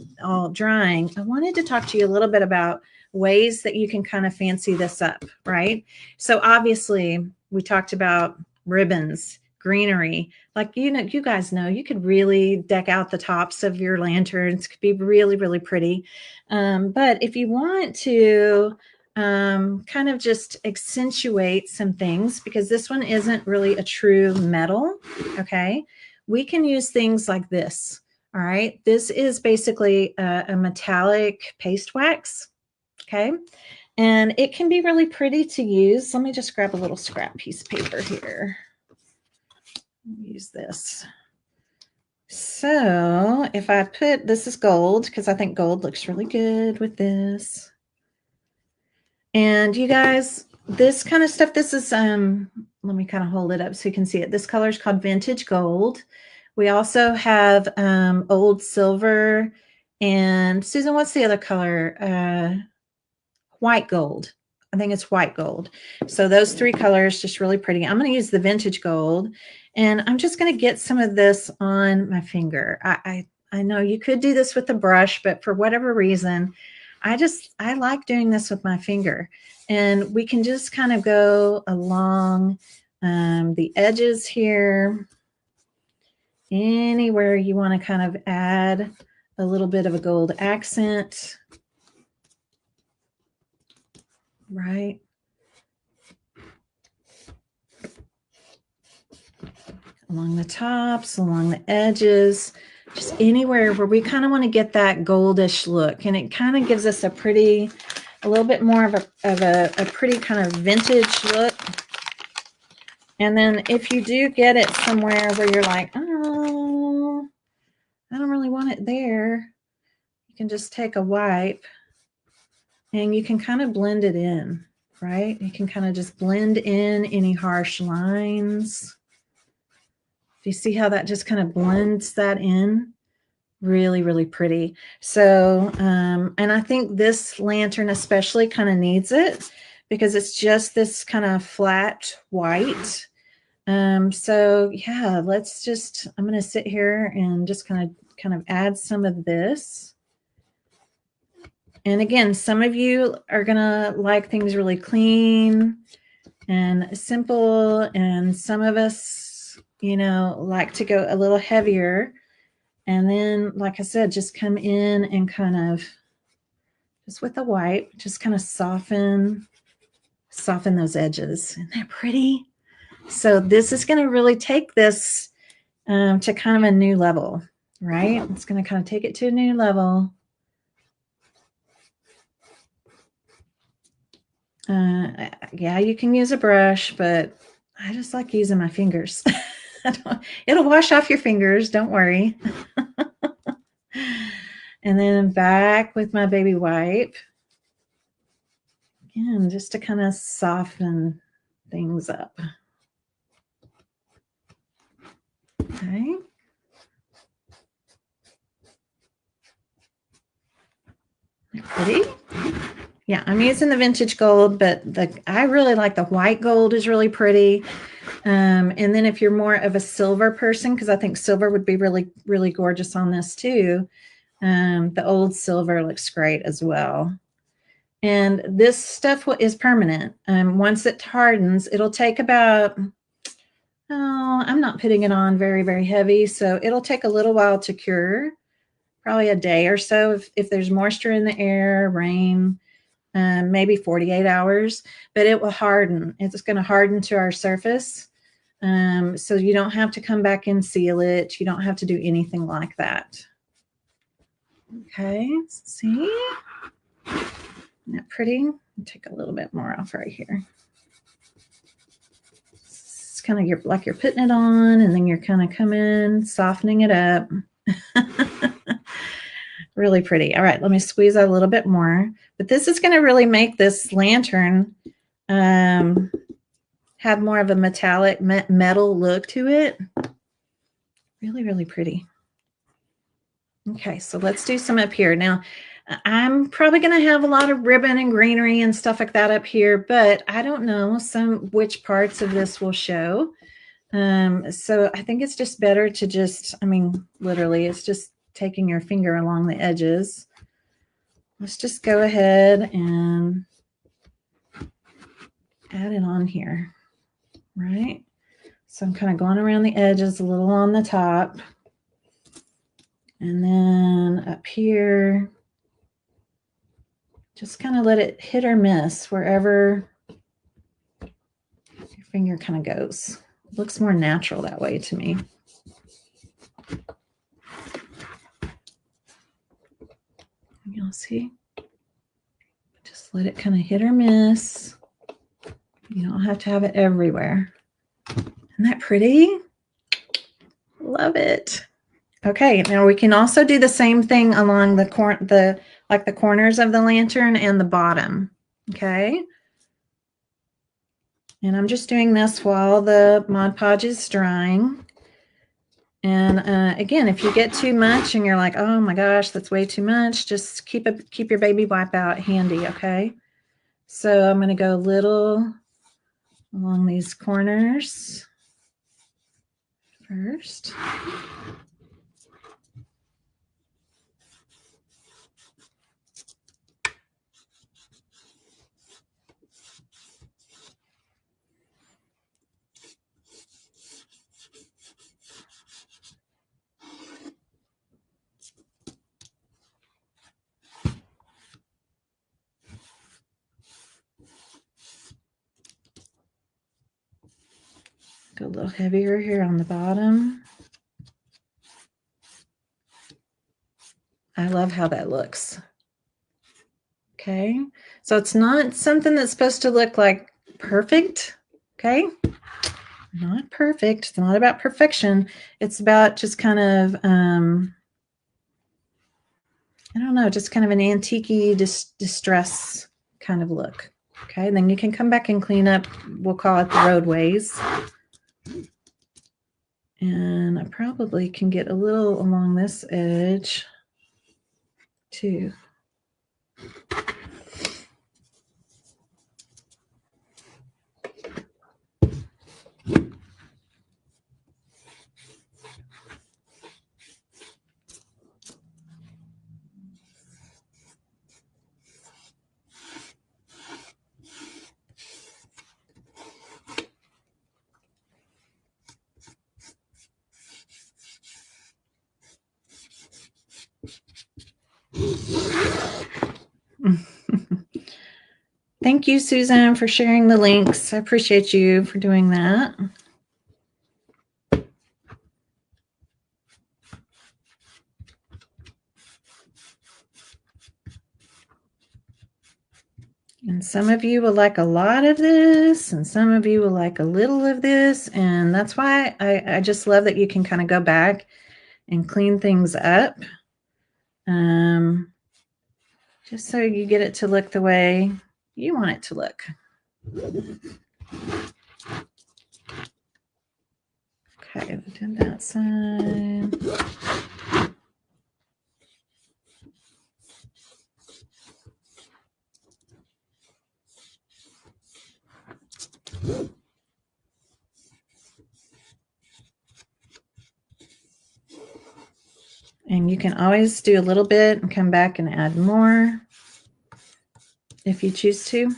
drying, I wanted to talk to you a little bit about ways that you can kind of fancy this up, right? So obviously we talked about ribbons, greenery. Like, you know, you guys know, you could really deck out the tops of your lanterns. It could be really, really pretty. But if you want to kind of just accentuate some things, because this one isn't really a true metal, okay, we can use things like this. All right, this is basically a metallic paste wax, okay, and it can be really pretty to use. Let me just grab a little scrap piece of paper here. Use this. So if I put, this is gold, because I think gold looks really good with this. And you guys, this kind of stuff, this is, let me kind of hold it up so you can see it. This color is called Vintage Gold. We also have old silver, and Susan, what's the other color? White gold. I think it's white gold. So those three colors, just really pretty. I'm going to use the Vintage Gold, and I'm just going to get some of this on my finger. I know you could do this with a brush, but for whatever reason, I like doing this with my finger. And we can just kind of go along the edges here. Anywhere you want to kind of add a little bit of a gold accent, right? Along the tops, along the edges, just anywhere where we kind of want to get that goldish look. And it kind of gives us a pretty, a little bit more of a pretty kind of vintage look. And then if you do get it somewhere where you're like, oh, I don't really want it there, you can just take a wipe and you can kind of blend it in, right? You can kind of just blend in any harsh lines. Do you see how that just kind of blends that in? Really, really pretty. So, and I think this lantern especially kind of needs it because it's just this kind of flat white. So yeah, let's just, I'm going to sit here and just kind of add some of this. And again, some of you are going to like things really clean and simple. And some of us, you know, like to go a little heavier. And then, like I said, just come in and kind of, just with a wipe, just kind of soften those edges. Isn't that pretty? So this is going to really take this to kind of a new level, right? It's going to kind of take it to a new level. Yeah, you can use a brush, but I just like using my fingers. It'll wash off your fingers, don't worry. And then back with my baby wipe. Again, just to kind of soften things up. Okay. Pretty. Yeah, I'm using the Vintage Gold, but I really like the white gold is really pretty. And then if you're more of a silver person, because I think silver would be really, really gorgeous on this too. The old silver looks great as well. And this stuff is permanent. Once it hardens, it'll take about, oh, I'm not putting it on very, very heavy. So it'll take a little while to cure, probably a day or so if there's moisture in the air, rain. Maybe 48 hours, but it will harden. It's going to harden to our surface. So you don't have to come back and seal it. You don't have to do anything like that. Okay, let's see. Isn't that pretty? I'll take a little bit more off right here. It's kind of like you're putting it on and then you're kind of coming, softening it up. Really pretty. All right, let me squeeze out a little bit more. But this is going to really make this lantern have more of a metallic metal look to it. Really, really pretty. Okay, so let's do some up here. Now, I'm probably going to have a lot of ribbon and greenery and stuff like that up here, but I don't know which parts of this will show. So I think it's just better to just, I mean, literally, it's just taking your finger along the edges. Let's just go ahead and add it on here, right? So I'm kind of going around the edges, a little on the top. And then up here, just kind of let it hit or miss wherever your finger kind of goes. It looks more natural that way to me. You'll see. Just let it kind of hit or miss. You don't have to have it everywhere. Isn't that pretty? Love it. Okay, now we can also do the same thing along the corners of the lantern and the bottom. Okay. And I'm just doing this while the Mod Podge is drying. And again, if you get too much and you're like, oh my gosh, that's way too much, just keep your baby wipe out handy, okay? So I'm going to go a little along these corners first. Go a little heavier here on the bottom. I love how that looks. Okay, so it's not something that's supposed to look like perfect. Okay, not perfect. It's not about perfection. It's about just kind of, I don't know, just kind of an antique-y distress kind of look. Okay, and then you can come back and clean up, we'll call it the roadways. And I probably can get a little along this edge too. Thank you, Susan, for sharing the links. I appreciate you for doing that. And some of you will like a lot of this, and some of you will like a little of this. And that's why I just love that you can kind of go back and clean things up. Just so you get it to look the way you want it to look. Okay, we did that side. And you can always do a little bit and come back and add more if you choose to.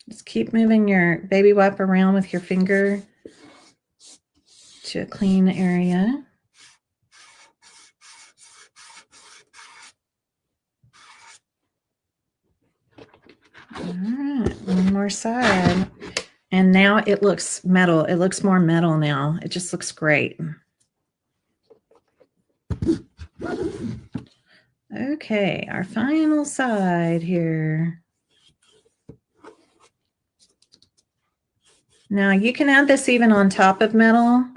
Just keep moving your baby wipe around with your finger to a clean area. All right, one more side. And now it looks metal. It looks more metal now. It just looks great. Okay, our final side here. Now you can add this even on top of metal.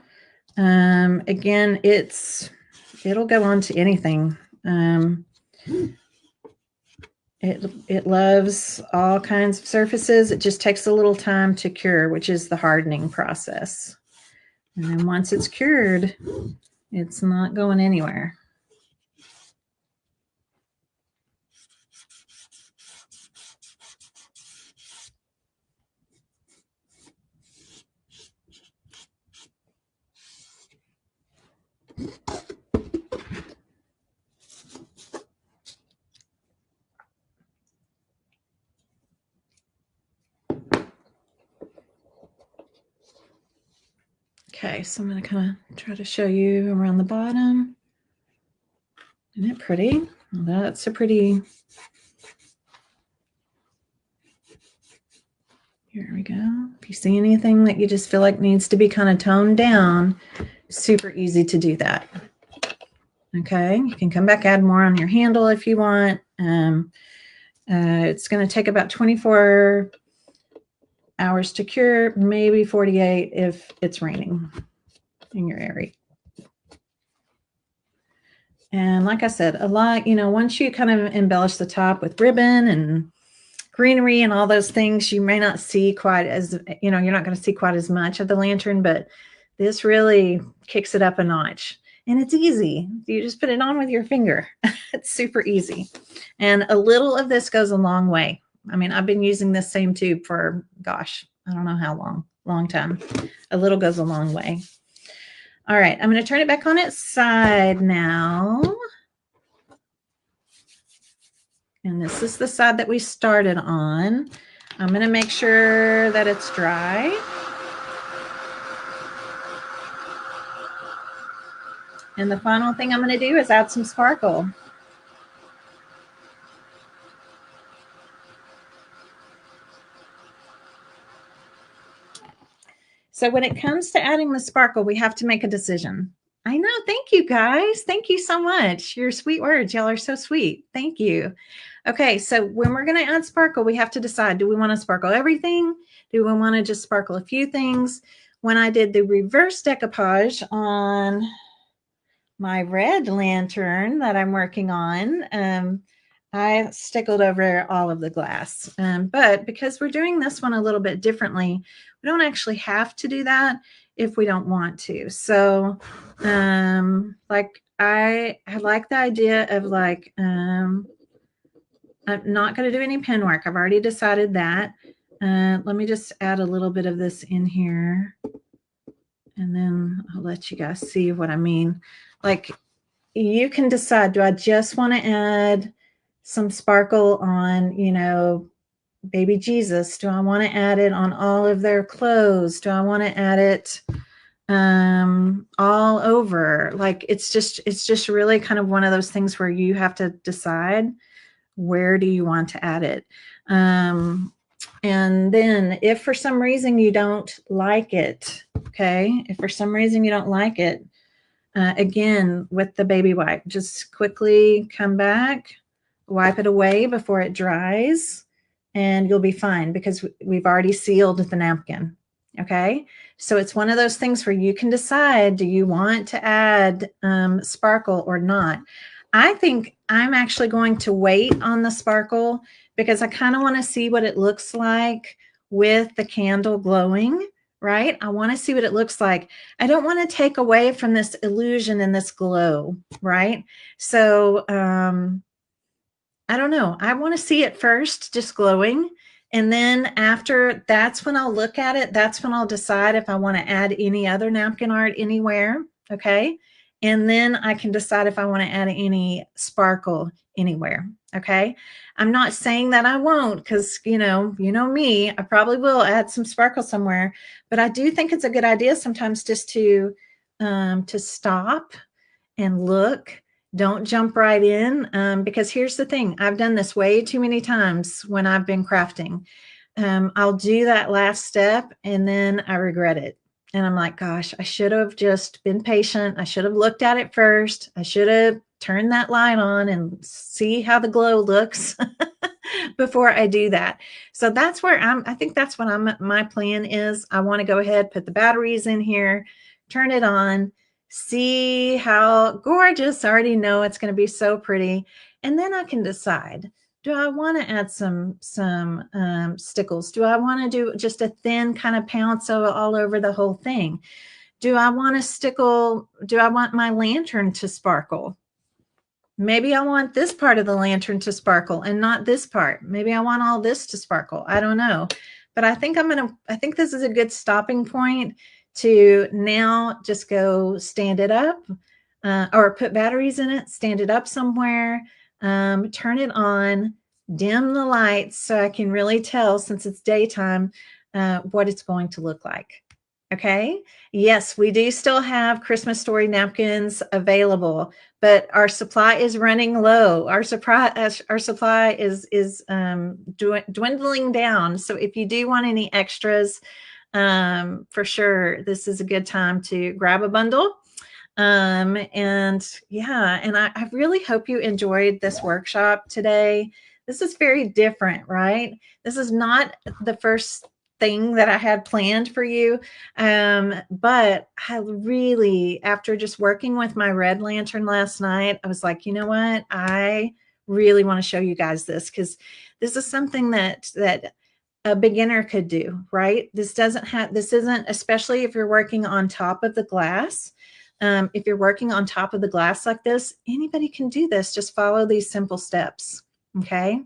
Again, it'll go on to anything. It loves all kinds of surfaces. It just takes a little time to cure, which is the hardening process. And then once it's cured, it's not going anywhere. Okay, so I'm going to kind of try to show you around the bottom. Isn't it pretty? Well, that's a pretty... Here we go. If you see anything that you just feel like needs to be kind of toned down, super easy to do that. Okay, you can come back, add more on your handle if you want. It's going to take about 24 hours to cure, maybe 48 if it's raining in your area. And like I said, a lot, you know, once you kind of embellish the top with ribbon and greenery and all those things, you may not see quite as, you know, you're not going to see quite as much of the lantern, but this really kicks it up a notch. And it's easy. You just put it on with your finger. It's super easy. And a little of this goes a long way. I mean, I've been using this same tube for, gosh, I don't know how long time. A little goes a long way. All right, I'm going to turn it back on its side now. And this is the side that we started on. I'm going to make sure that it's dry. And the final thing I'm going to do is add some sparkle. So when it comes to adding the sparkle, we have to make a decision. I know. Thank you, guys. Thank you so much. Your sweet words. Y'all are so sweet. Thank you. Okay, so when we're going to add sparkle, we have to decide, do we want to sparkle everything? Do we want to just sparkle a few things? When I did the reverse decoupage on my red lantern that I'm working on, I stickled over all of the glass. But because we're doing this one a little bit differently, we don't actually have to do that if we don't want to. So like I like the idea of like, I'm not going to do any pen work. I've already decided that. Let me just add a little bit of this in here. And then I'll let you guys see what I mean. Like you can decide, do I just want to add some sparkle on, you know, baby Jesus? Do I want to add it on all of their clothes? Do I want to add it all over? Like it's just really kind of one of those things where you have to decide, where do you want to add it? And then if for some reason you don't like it, okay, if for some reason you don't like it, again, with the baby wipe, just quickly come back, wipe it away before it dries, and you'll be fine because we've already sealed the napkin. Okay, so it's one of those things where you can decide, do you want to add sparkle or not? I think I'm actually going to wait on the sparkle because I kind of want to see what it looks like with the candle glowing, right? I want to see what it looks like. I don't want to take away from this illusion and this glow, right? So I don't know. I want to see it first, just glowing. And then after, that's when I'll look at it. That's when I'll decide if I want to add any other napkin art anywhere, okay? And then I can decide if I want to add any sparkle anywhere, okay? I'm not saying that I won't because, you know me, I probably will add some sparkle somewhere, but I do think it's a good idea sometimes just to stop and look. Don't jump right in because here's the thing. I've done this way too many times when I've been crafting. I'll do that last step and then I regret it. And I'm like, gosh, I should have just been patient. I should have looked at it first. I should have turned that light on and see how the glow looks before I do that. So that's where I think that's what my plan is. I want to go ahead, put the batteries in here, turn it on, see how gorgeous. I already know it's going to be so pretty. And then I can decide, Do I want to add some stickles? Do I want to do just a thin kind of pounce all over the whole thing? Do I want to stickle? Do I want my lantern to sparkle? Maybe I want this part of the lantern to sparkle and not this part. Maybe I want all this to sparkle. I don't know. But I think I think this is a good stopping point to now just go stand it up or put batteries in it, stand it up somewhere, turn it on, dim the lights so I can really tell, since it's daytime, what it's going to look like. Okay. Yes, we do still have Christmas story napkins available, but our supply is running low. Our supply is dwindling down. So if you do want any extras, for sure, this is a good time to grab a bundle. And yeah, and I really hope you enjoyed this workshop today. This is very different, right? This is not the first thing that I had planned for you. But I really, after just working with my red lantern last night, I was like, you know what? I really want to show you guys this, because this is something that a beginner could do, right? This isn't, especially if you're working on top of the glass. If you're working on top of the glass like this, anybody can do this. Just follow these simple steps. Okay.